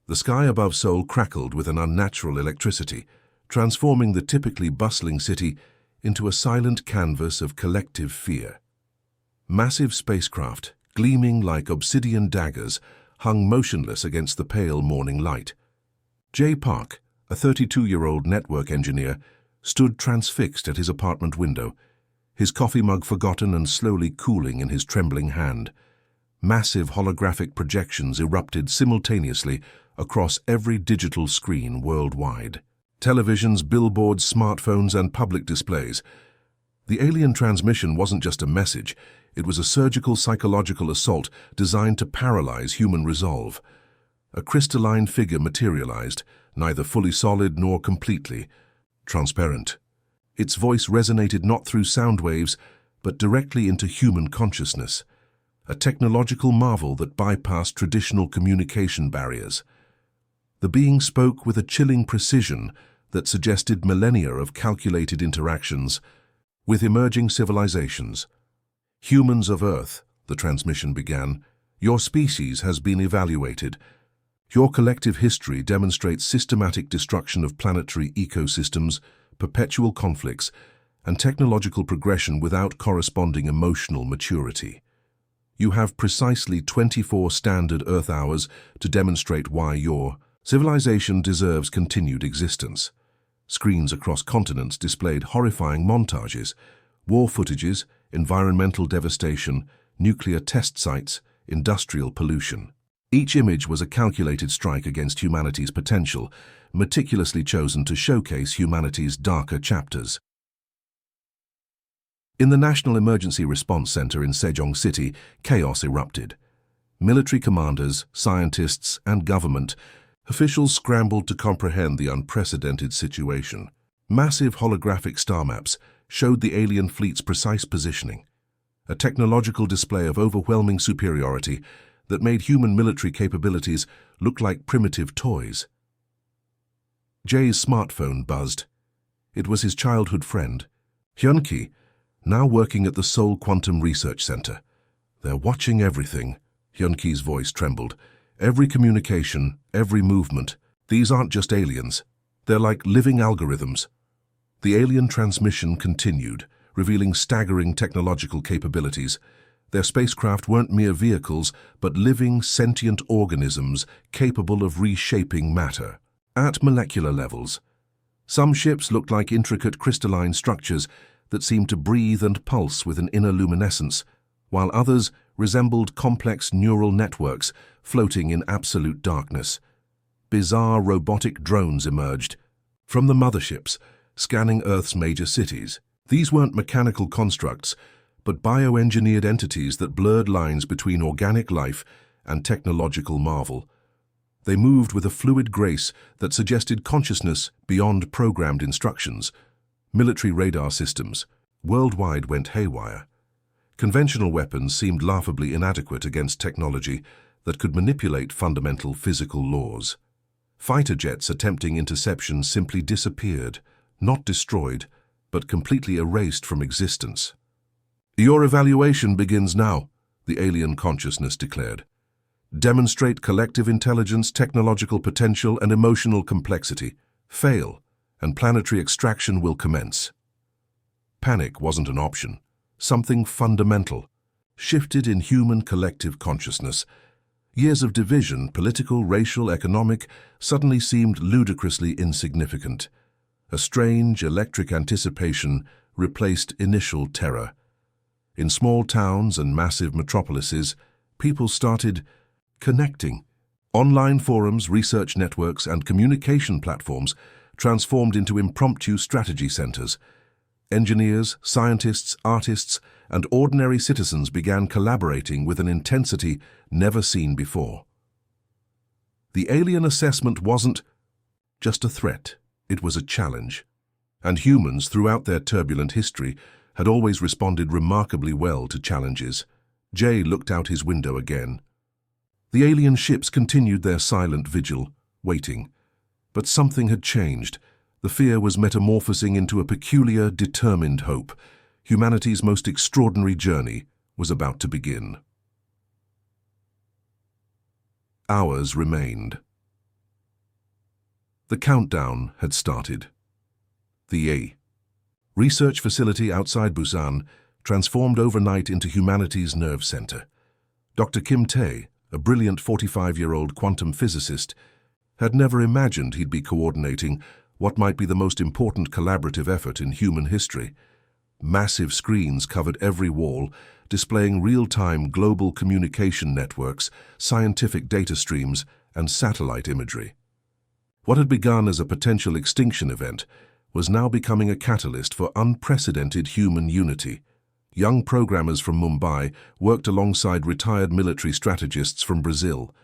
The sky above Seoul crackled with an unnatural electricity, transforming the typically bustling city into a silent canvas of collective fear. Massive spacecraft, gleaming like obsidian daggers, hung motionless against the pale morning light. Jay Park, a 32-year-old network engineer, stood transfixed at his apartment window, his coffee mug forgotten and slowly cooling in his trembling hand. Massive holographic projections erupted simultaneously across every digital screen worldwide. Televisions, billboards, smartphones, and public displays. The alien transmission wasn't just a message, it was a surgical psychological assault designed to paralyze human resolve. A crystalline figure materialized, neither fully solid nor completely transparent. Its voice resonated not through sound waves, but directly into human consciousness, a technological marvel that bypassed traditional communication barriers. The being spoke with a chilling precision that suggested millennia of calculated interactions with emerging civilizations. "Humans of Earth," the transmission began, "your species has been evaluated. Your collective history demonstrates systematic destruction of planetary ecosystems, perpetual conflicts, and technological progression without corresponding emotional maturity. You have precisely 24 standard Earth hours to demonstrate why your civilization deserves continued existence." Screens across continents displayed horrifying montages, war footages, environmental devastation, nuclear test sites, industrial pollution. Each image was a calculated strike against humanity's potential, meticulously chosen to showcase humanity's darker chapters. In the National Emergency Response Center in Sejong City, chaos erupted. Military commanders, scientists, and government officials scrambled to comprehend the unprecedented situation. Massive holographic star maps showed the alien fleet's precise positioning, a technological display of overwhelming superiority that made human military capabilities look like primitive toys. Jay's smartphone buzzed. It was his childhood friend, Hyun-ki, now working at the Seoul Quantum Research Center. "They're watching everything," Hyun-ki's voice trembled. "Every communication, every movement. These aren't just aliens. They're like living algorithms." The alien transmission continued, revealing staggering technological capabilities. Their spacecraft weren't mere vehicles, but living, sentient organisms capable of reshaping matter at molecular levels. Some ships looked like intricate crystalline structures that seemed to breathe and pulse with an inner luminescence, while others resembled complex neural networks floating in absolute darkness. Bizarre robotic drones emerged from the motherships, scanning Earth's major cities. These weren't mechanical constructs, but bioengineered entities that blurred lines between organic life and technological marvel. They moved with a fluid grace that suggested consciousness beyond programmed instructions. Military radar systems worldwide went haywire. Conventional weapons seemed laughably inadequate against technology that could manipulate fundamental physical laws. Fighter jets attempting interception simply disappeared, not destroyed, but completely erased from existence. "Your evaluation begins now," the alien consciousness declared. "Demonstrate collective intelligence, technological potential, and emotional complexity. Fail, and planetary extraction will commence." Panic wasn't an option. Something fundamental shifted in human collective consciousness. Years of division, political, racial, economic, suddenly seemed ludicrously insignificant. A strange, electric anticipation replaced initial terror. In small towns and massive metropolises, people started connecting. Online forums, research networks, and communication platforms transformed into impromptu strategy centers. Engineers, scientists, artists, and ordinary citizens began collaborating with an intensity never seen before. The alien assessment wasn't just a threat, it was a challenge. And humans, throughout their turbulent history, had always responded remarkably well to challenges. Jay looked out his window again. The alien ships continued their silent vigil, waiting. But something had changed. The fear was metamorphosing into a peculiar, determined hope. Humanity's most extraordinary journey was about to begin. Hours remained. The countdown had started. The A research facility outside Busan transformed overnight into humanity's nerve center. Dr. Kim Tae, a brilliant 45-year-old quantum physicist, had never imagined he'd be coordinating what might be the most important collaborative effort in human history. Massive screens covered every wall, displaying real-time global communication networks, scientific data streams, and satellite imagery. What had begun as a potential extinction event was now becoming a catalyst for unprecedented human unity. Young programmers from Mumbai worked alongside retired military strategists from Brazil.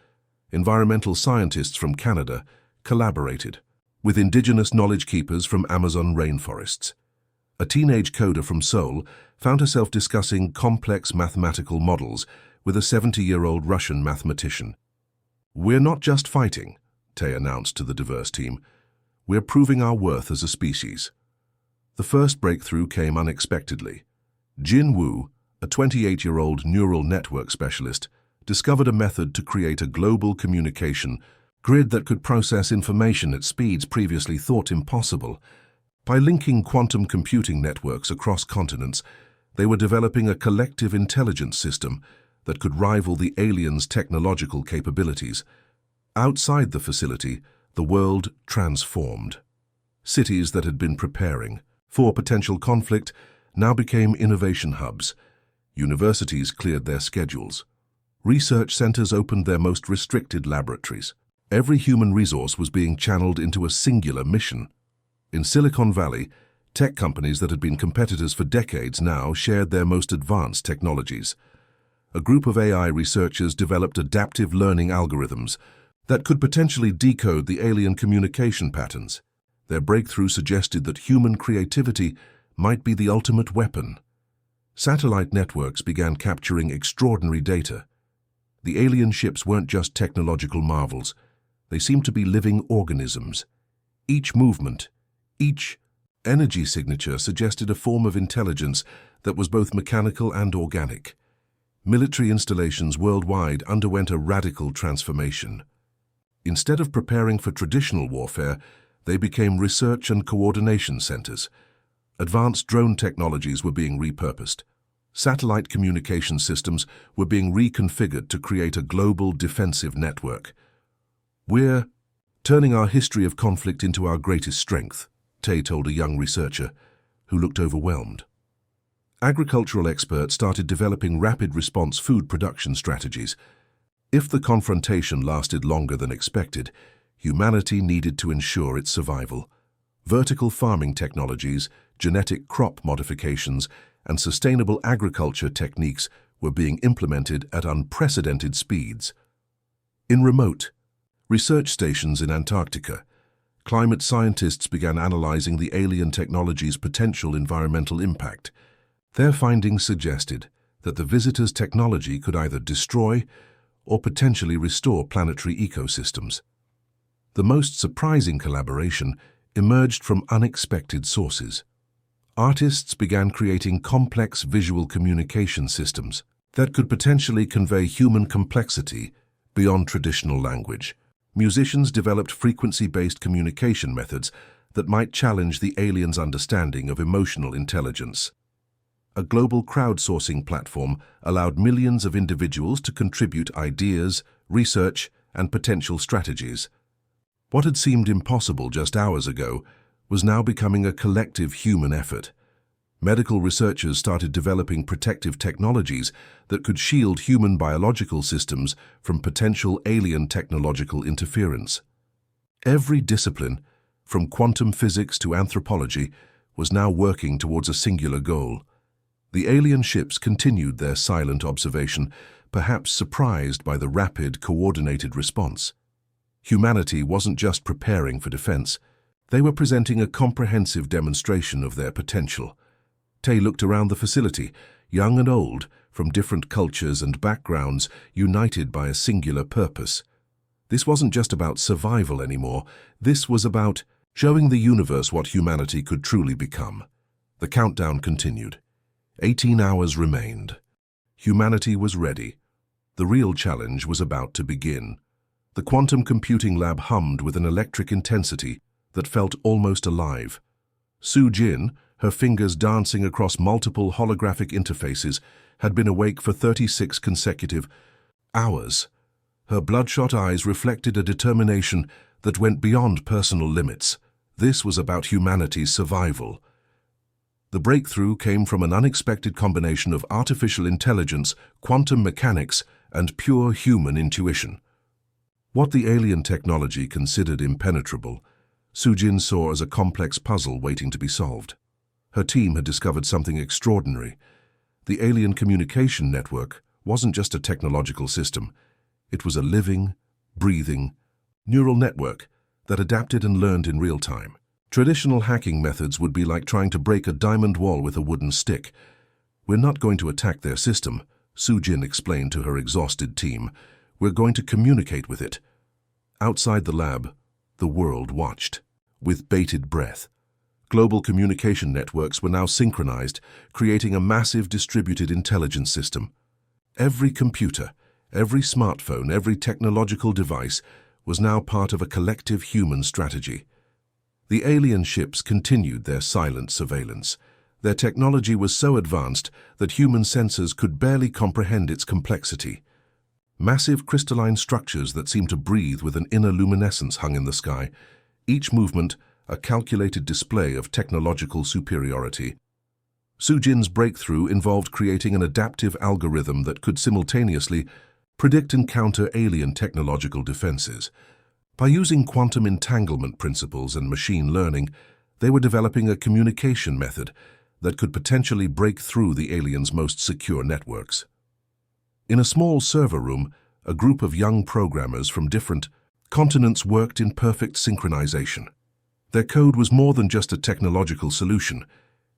Environmental scientists from Canada collaborated with indigenous knowledge keepers from Amazon rainforests. A teenage coder from Seoul found herself discussing complex mathematical models with a 70-year-old Russian mathematician. "We're not just fighting," Tae announced to the diverse team. "We're proving our worth as a species." The first breakthrough came unexpectedly. Jin Woo, a 28-year-old neural network specialist, discovered a method to create a global communication grid that could process information at speeds previously thought impossible. By linking quantum computing networks across continents, they were developing a collective intelligence system that could rival the aliens' technological capabilities. Outside the facility, the world transformed. Cities that had been preparing for potential conflict now became innovation hubs. Universities cleared their schedules. Research centers opened their most restricted laboratories. Every human resource was being channeled into a singular mission. In Silicon Valley, tech companies that had been competitors for decades now shared their most advanced technologies. A group of AI researchers developed adaptive learning algorithms that could potentially decode the alien communication patterns. Their breakthrough suggested that human creativity might be the ultimate weapon. Satellite networks began capturing extraordinary data. The alien ships weren't just technological marvels. They seemed to be living organisms. Each movement, each energy signature suggested a form of intelligence that was both mechanical and organic. Military installations worldwide underwent a radical transformation. Instead of preparing for traditional warfare, they became research and coordination centers. Advanced drone technologies were being repurposed. Satellite communication systems were being reconfigured to create a global defensive network. "We're turning our history of conflict into our greatest strength," Tae told a young researcher who looked overwhelmed. Agricultural experts started developing rapid response food production strategies. If the confrontation lasted longer than expected, humanity needed to ensure its survival. Vertical farming technologies, genetic crop modifications, and sustainable agriculture techniques were being implemented at unprecedented speeds. In remote research stations in Antarctica, climate scientists began analyzing the alien technology's potential environmental impact. Their findings suggested that the visitors' technology could either destroy or potentially restore planetary ecosystems. The most surprising collaboration emerged from unexpected sources. Artists began creating complex visual communication systems that could potentially convey human complexity beyond traditional language. Musicians developed frequency-based communication methods that might challenge the aliens' understanding of emotional intelligence. A global crowdsourcing platform allowed millions of individuals to contribute ideas, research, and potential strategies. What had seemed impossible just hours ago was now becoming a collective human effort. Medical researchers started developing protective technologies that could shield human biological systems from potential alien technological interference. Every discipline, from quantum physics to anthropology, was now working towards a singular goal. The alien ships continued their silent observation, perhaps surprised by the rapid, coordinated response. Humanity wasn't just preparing for defense. They were presenting a comprehensive demonstration of their potential. Tae looked around the facility, young and old, from different cultures and backgrounds, united by a singular purpose. This wasn't just about survival anymore. This was about showing the universe what humanity could truly become. The countdown continued. 18 hours remained. Humanity was ready. The real challenge was about to begin. The quantum computing lab hummed with an electric intensity that felt almost alive. Su Jin, her fingers dancing across multiple holographic interfaces, had been awake for 36 consecutive hours. Her bloodshot eyes reflected a determination that went beyond personal limits. This was about humanity's survival. The breakthrough came from an unexpected combination of artificial intelligence, quantum mechanics, and pure human intuition. What the alien technology considered impenetrable, Su Jin saw as a complex puzzle waiting to be solved. Her team had discovered something extraordinary. The alien communication network wasn't just a technological system. It was a living, breathing, neural network that adapted and learned in real time. Traditional hacking methods would be like trying to break a diamond wall with a wooden stick. "We're not going to attack their system," Su Jin explained to her exhausted team. "We're going to communicate with it." Outside the lab, the world watched, with bated breath. Global communication networks were now synchronized, creating a massive distributed intelligence system. Every computer, every smartphone, every technological device was now part of a collective human strategy. The alien ships continued their silent surveillance. Their technology was so advanced that human sensors could barely comprehend its complexity. Massive crystalline structures that seemed to breathe with an inner luminescence hung in the sky, each movement a calculated display of technological superiority. Su Jin's breakthrough involved creating an adaptive algorithm that could simultaneously predict and counter alien technological defenses. By using quantum entanglement principles and machine learning, they were developing a communication method that could potentially break through the aliens' most secure networks. In a small server room, a group of young programmers from different continents worked in perfect synchronization. Their code was more than just a technological solution.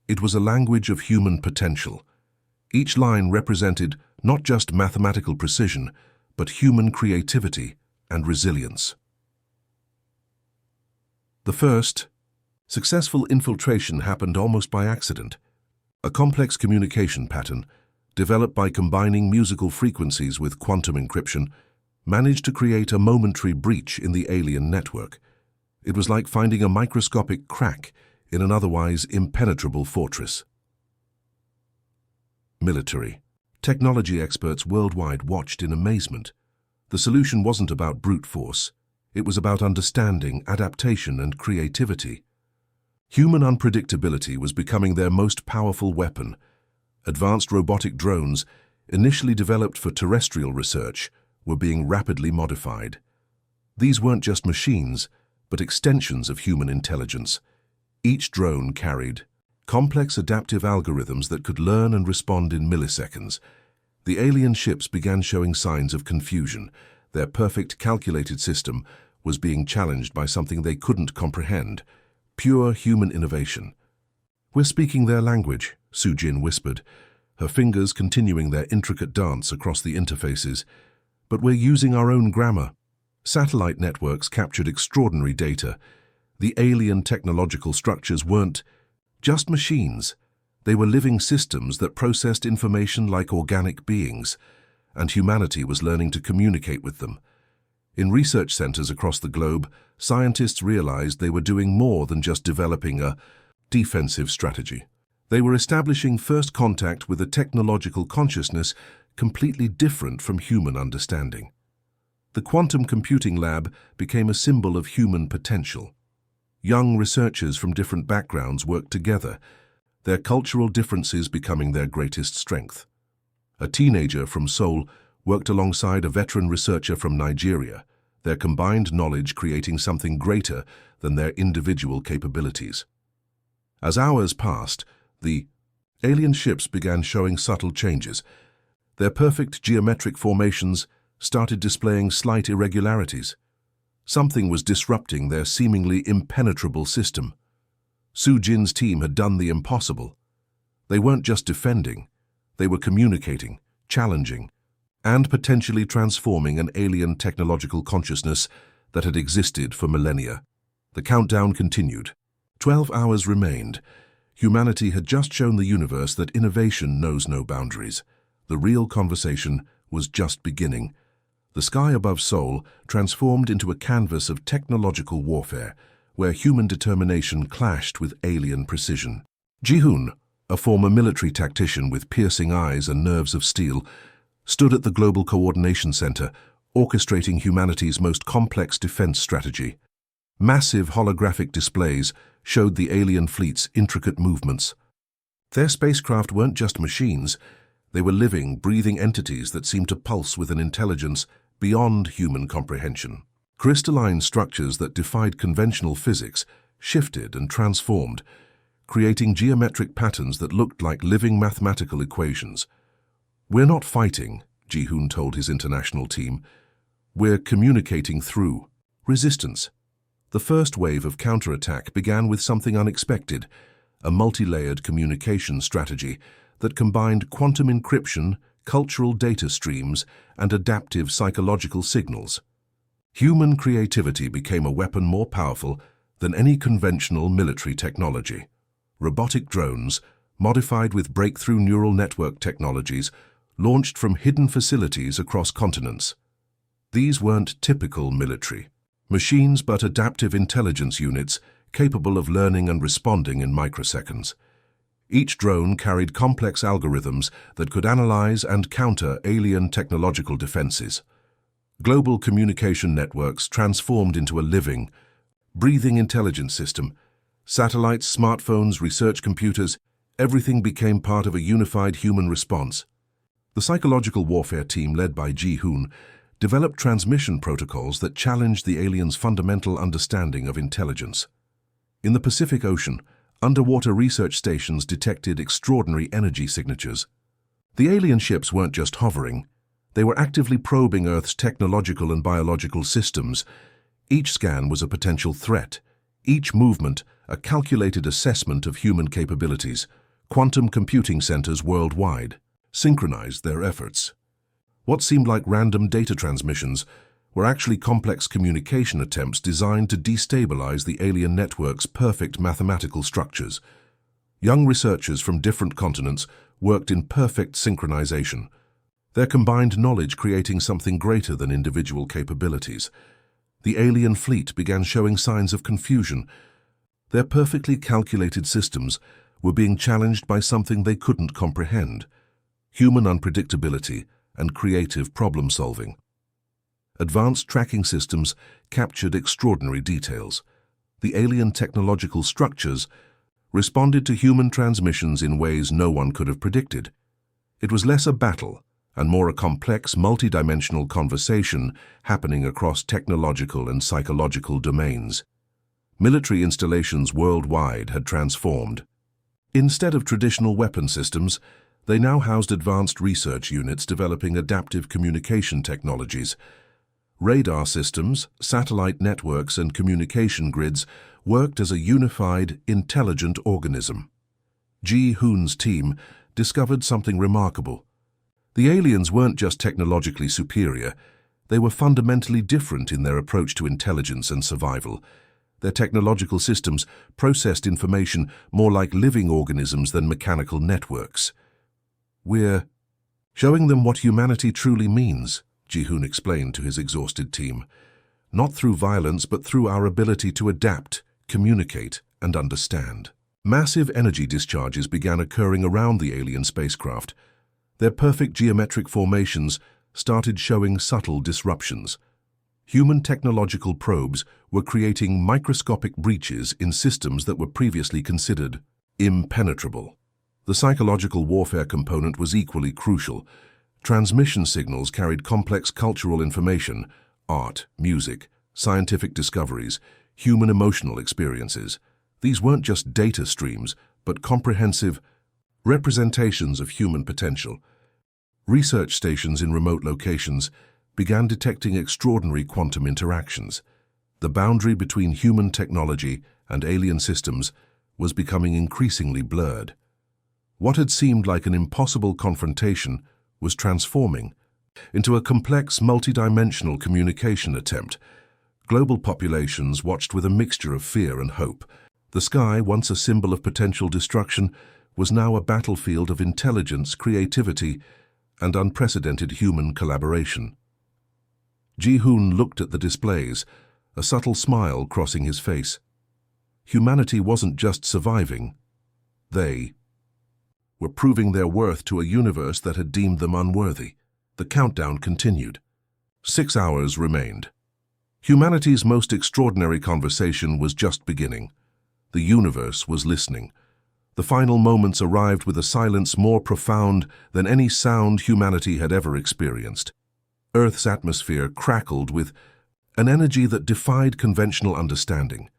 It was a language of human potential. Each line represented not just mathematical precision, but human creativity and resilience. The first successful infiltration happened almost by accident. A complex communication pattern, developed by combining musical frequencies with quantum encryption, managed to create a momentary breach in the alien network. It was like finding a microscopic crack in an otherwise impenetrable fortress. Military. Technology experts worldwide watched in amazement. The solution wasn't about brute force. It was about understanding, adaptation, and creativity. Human unpredictability was becoming their most powerful weapon. Advanced robotic drones, initially developed for terrestrial research, were being rapidly modified. These weren't just machines, but extensions of human intelligence. Each drone carried complex adaptive algorithms that could learn and respond in milliseconds. The alien ships began showing signs of confusion. Their perfect calculated system was being challenged by something they couldn't comprehend: pure human innovation. "We're speaking their language," Su Jin whispered, her fingers continuing their intricate dance across the interfaces. "But we're using our own grammar." Satellite networks captured extraordinary data. The alien technological structures weren't just machines. They were living systems that processed information like organic beings, and humanity was learning to communicate with them. In research centers across the globe, scientists realized they were doing more than just developing a defensive strategy. They were establishing first contact with a technological consciousness completely different from human understanding. The quantum computing lab became a symbol of human potential. Young researchers from different backgrounds worked together, their cultural differences becoming their greatest strength. A teenager from Seoul worked alongside a veteran researcher from Nigeria, their combined knowledge creating something greater than their individual capabilities. As hours passed, the alien ships began showing subtle changes. Their perfect geometric formations started displaying slight irregularities. Something was disrupting their seemingly impenetrable system. Su Jin's team had done the impossible. They weren't just defending, they were communicating, challenging, and potentially transforming an alien technological consciousness that had existed for millennia. The countdown continued. 12 hours remained. Humanity had just shown the universe that innovation knows no boundaries. The real conversation was just beginning. The sky above Seoul transformed into a canvas of technological warfare, where human determination clashed with alien precision. Ji-hoon, a former military tactician with piercing eyes and nerves of steel, stood at the Global Coordination Center, orchestrating humanity's most complex defense strategy. Massive holographic displays showed the alien fleet's intricate movements. Their spacecraft weren't just machines, they were living, breathing entities that seemed to pulse with an intelligence beyond human comprehension. Crystalline structures that defied conventional physics shifted and transformed, creating geometric patterns that looked like living mathematical equations. "We're not fighting," Ji-hoon told his international team. "We're communicating through resistance." The first wave of counterattack began with something unexpected, a multi-layered communication strategy that combined quantum encryption, cultural data streams, and adaptive psychological signals. Human creativity became a weapon more powerful than any conventional military technology. Robotic drones, modified with breakthrough neural network technologies, launched from hidden facilities across continents. These weren't typical military machines, but adaptive intelligence units capable of learning and responding in microseconds. Each drone carried complex algorithms that could analyze and counter alien technological defenses. Global communication networks transformed into a living, breathing intelligence system. Satellites, smartphones, research computers, everything became part of a unified human response. The psychological warfare team, led by Ji-hoon, developed transmission protocols that challenged the aliens' fundamental understanding of intelligence. In the Pacific Ocean, underwater research stations detected extraordinary energy signatures. The alien ships weren't just hovering. They were actively probing Earth's technological and biological systems. Each scan was a potential threat, each movement a calculated assessment of human capabilities. Quantum computing centers worldwide synchronized their efforts. What seemed like random data transmissions were actually complex communication attempts designed to destabilize the alien network's perfect mathematical structures. Young researchers from different continents worked in perfect synchronization, their combined knowledge creating something greater than individual capabilities. The alien fleet began showing signs of confusion. Their perfectly calculated systems were being challenged by something they couldn't comprehend: human unpredictability and creative problem-solving. Advanced tracking systems captured extraordinary details. The alien technological structures responded to human transmissions in ways no one could have predicted. It was less a battle and more a complex, multidimensional conversation happening across technological and psychological domains. Military installations worldwide had transformed. Instead of traditional weapon systems, they now housed advanced research units developing adaptive communication technologies. Radar systems, satellite networks, and communication grids worked as a unified, intelligent organism. Ji-hoon's team discovered something remarkable. The aliens weren't just technologically superior, they were fundamentally different in their approach to intelligence and survival. Their technological systems processed information more like living organisms than mechanical networks. "We're showing them what humanity truly means," Ji-hoon explained to his exhausted team. "Not through violence, but through our ability to adapt, communicate, and understand." Massive energy discharges began occurring around the alien spacecraft. Their perfect geometric formations started showing subtle disruptions. Human technological probes were creating microscopic breaches in systems that were previously considered impenetrable. The psychological warfare component was equally crucial. Transmission signals carried complex cultural information: art, music, scientific discoveries, human emotional experiences. These weren't just data streams, but comprehensive representations of human potential. Research stations in remote locations began detecting extraordinary quantum interactions. The boundary between human technology and alien systems was becoming increasingly blurred. What had seemed like an impossible confrontation was transforming into a complex, multidimensional communication attempt. Global populations watched with a mixture of fear and hope. The sky, once a symbol of potential destruction, was now a battlefield of intelligence, creativity, and unprecedented human collaboration. Ji-hoon looked at the displays, a subtle smile crossing his face. Humanity wasn't just surviving. They were proving their worth to a universe that had deemed them unworthy. The countdown continued. 6 hours remained. Humanity's most extraordinary conversation was just beginning. The universe was listening. The final moments arrived with a silence more profound than any sound humanity had ever experienced. Earth's atmosphere crackled with an energy that defied conventional understanding,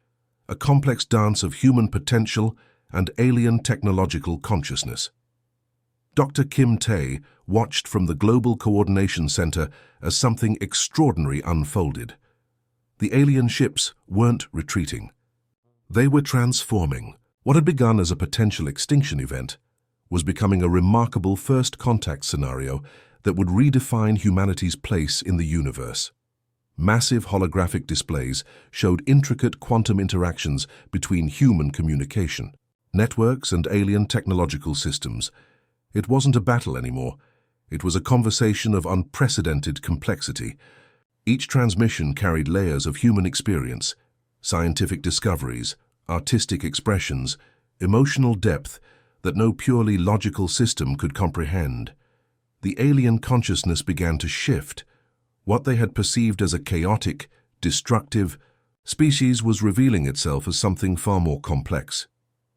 a complex dance of human potential and alien technological consciousness. Dr. Kim Tae watched from the Global Coordination Center as something extraordinary unfolded. The alien ships weren't retreating. They were transforming. What had begun as a potential extinction event was becoming a remarkable first contact scenario that would redefine humanity's place in the universe. Massive holographic displays showed intricate quantum interactions between human communication, networks, and alien technological systems. It wasn't a battle anymore. It was a conversation of unprecedented complexity. Each transmission carried layers of human experience, scientific discoveries, artistic expressions, emotional depth that no purely logical system could comprehend. The alien consciousness began to shift. What they had perceived as a chaotic, destructive species was revealing itself as something far more complex.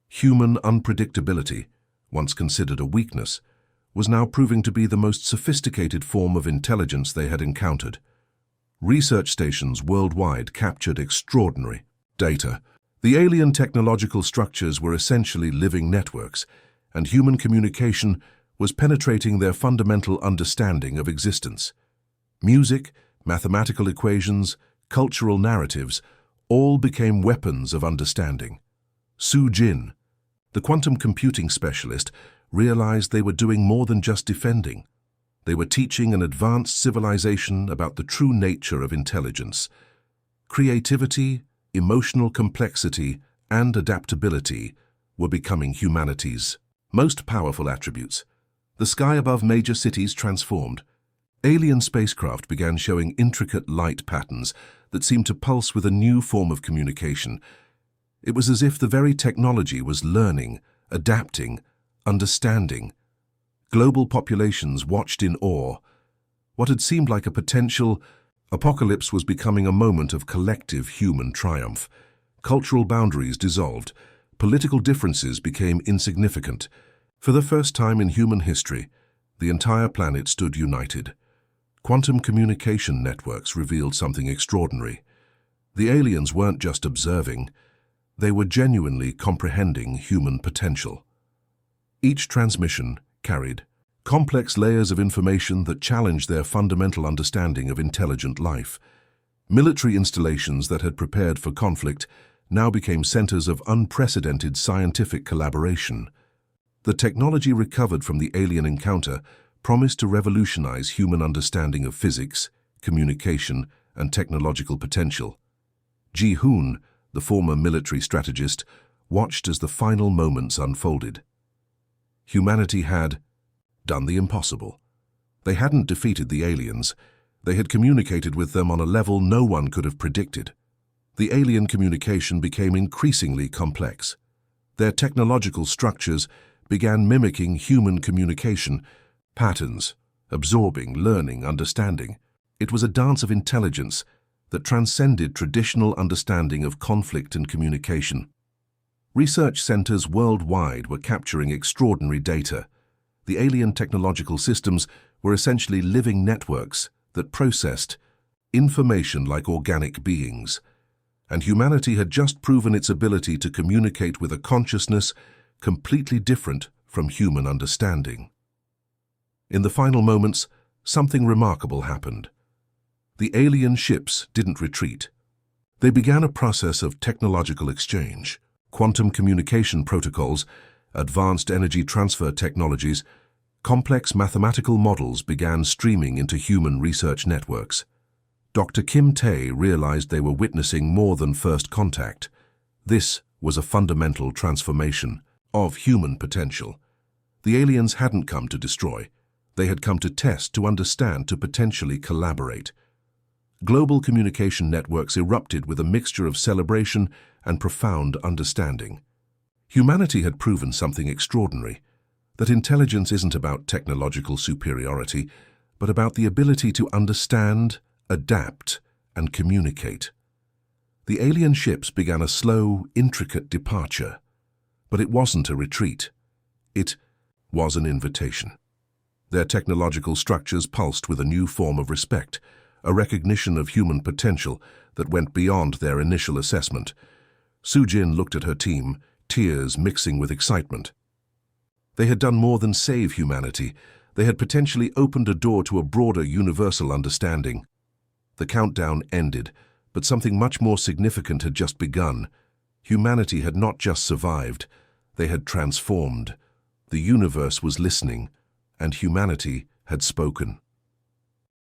Human unpredictability, once considered a weakness, was now proving to be the most sophisticated form of intelligence they had encountered. Research stations worldwide captured extraordinary data. The alien technological structures were essentially living networks, and human communication was penetrating their fundamental understanding of existence. Music, mathematical equations, cultural narratives, all became weapons of understanding. Su Jin, the quantum computing specialist, realized they were doing more than just defending. They were teaching an advanced civilization about the true nature of intelligence. Creativity, emotional complexity, and adaptability were becoming humanity's most powerful attributes. The sky above major cities transformed. Alien spacecraft began showing intricate light patterns that seemed to pulse with a new form of communication. It was as if the very technology was learning, adapting, understanding. Global populations watched in awe. What had seemed like a potential apocalypse was becoming a moment of collective human triumph. Cultural boundaries dissolved. Political differences became insignificant. For the first time in human history, the entire planet stood united. Quantum communication networks revealed something extraordinary. The aliens weren't just observing, they were genuinely comprehending human potential. Each transmission carried complex layers of information that challenged their fundamental understanding of intelligent life. Military installations that had prepared for conflict now became centers of unprecedented scientific collaboration. The technology recovered from the alien encounter promised to revolutionize human understanding of physics, communication, and technological potential. Ji-hoon, the former military strategist, watched as the final moments unfolded. Humanity had done the impossible. They hadn't defeated the aliens. They had communicated with them on a level no one could have predicted. The alien communication became increasingly complex. Their technological structures began mimicking human communication patterns, absorbing, learning, understanding. It was a dance of intelligence that transcended traditional understanding of conflict and communication. Research centers worldwide were capturing extraordinary data. The alien technological systems were essentially living networks that processed information like organic beings. And humanity had just proven its ability to communicate with a consciousness completely different from human understanding. In the final moments, something remarkable happened. The alien ships didn't retreat. They began a process of technological exchange. Quantum communication protocols, advanced energy transfer technologies, complex mathematical models began streaming into human research networks. Dr. Kim Tae realized they were witnessing more than first contact. This was a fundamental transformation of human potential. The aliens hadn't come to destroy. They had come to test, to understand, to potentially collaborate. global communication networks erupted with a mixture of celebration and profound understanding. Humanity had proven something extraordinary, that intelligence isn't about technological superiority, but about the ability to understand, adapt, and communicate. The alien ships began a slow, intricate departure, but it wasn't a retreat. It was an invitation. Their technological structures pulsed with a new form of respect, a recognition of human potential that went beyond their initial assessment. Su-Jin looked at her team, tears mixing with excitement. They had done more than save humanity. They had potentially opened a door to a broader universal understanding. The countdown ended, but something much more significant had just begun. Humanity had not just survived, they had transformed. The universe was listening, and humanity had spoken.